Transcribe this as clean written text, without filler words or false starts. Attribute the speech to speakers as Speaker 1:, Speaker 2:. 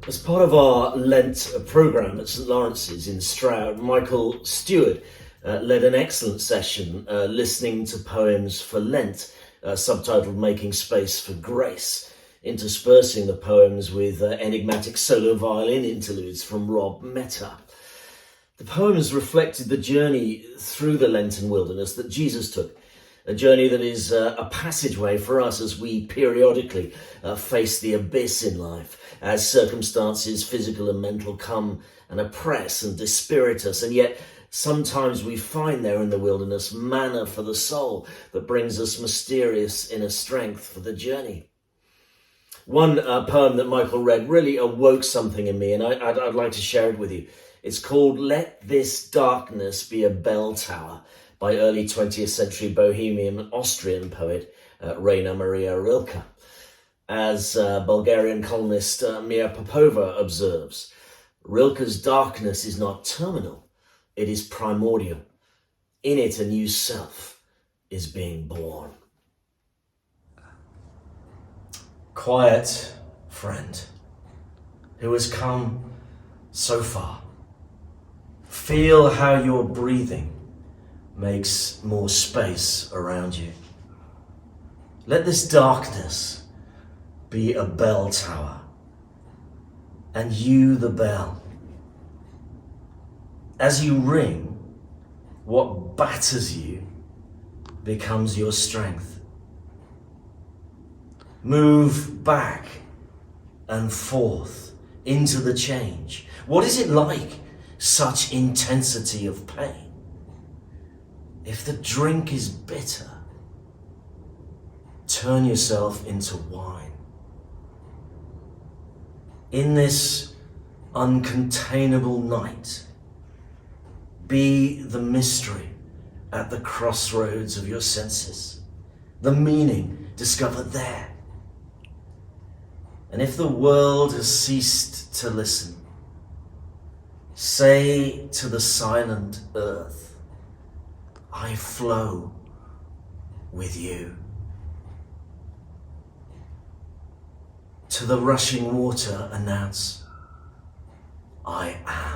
Speaker 1: As part of our Lent programme at St Lawrence's in Stroud, Michael Stewart led an excellent session listening to poems for Lent, subtitled Making Space for Grace, interspersing the poems with enigmatic solo violin interludes from Rob Meta. The poems reflected the journey through the Lenten wilderness that Jesus took, a journey that is a passageway for us as we periodically face the abyss in life, as circumstances, physical and mental, come and oppress and dispirit us. And yet sometimes we find there in the wilderness manna for the soul that brings us mysterious inner strength for the journey. One poem that Michael read really awoke something in me, and I'd like to share it with you. It's called Let This Darkness Be a Bell Tower, by early 20th century Bohemian Austrian poet Rainer Maria Rilke. As Bulgarian columnist Mia Popova observes, Rilke's darkness is not terminal, it is primordial. In it, a new self is being born. Quiet friend who has come so far, feel how your breathing makes more space around you. Let this darkness be a bell tower, and you the bell. As you ring, what batters you becomes your strength. Move back and forth into the change. What is it like, such intensity of pain? If the drink is bitter, turn yourself into wine. In this uncontainable night, be the mystery at the crossroads of your senses, the meaning discovered there. And if the world has ceased to listen, say to the silent earth, I flow with you. To the rushing water, announce, I am.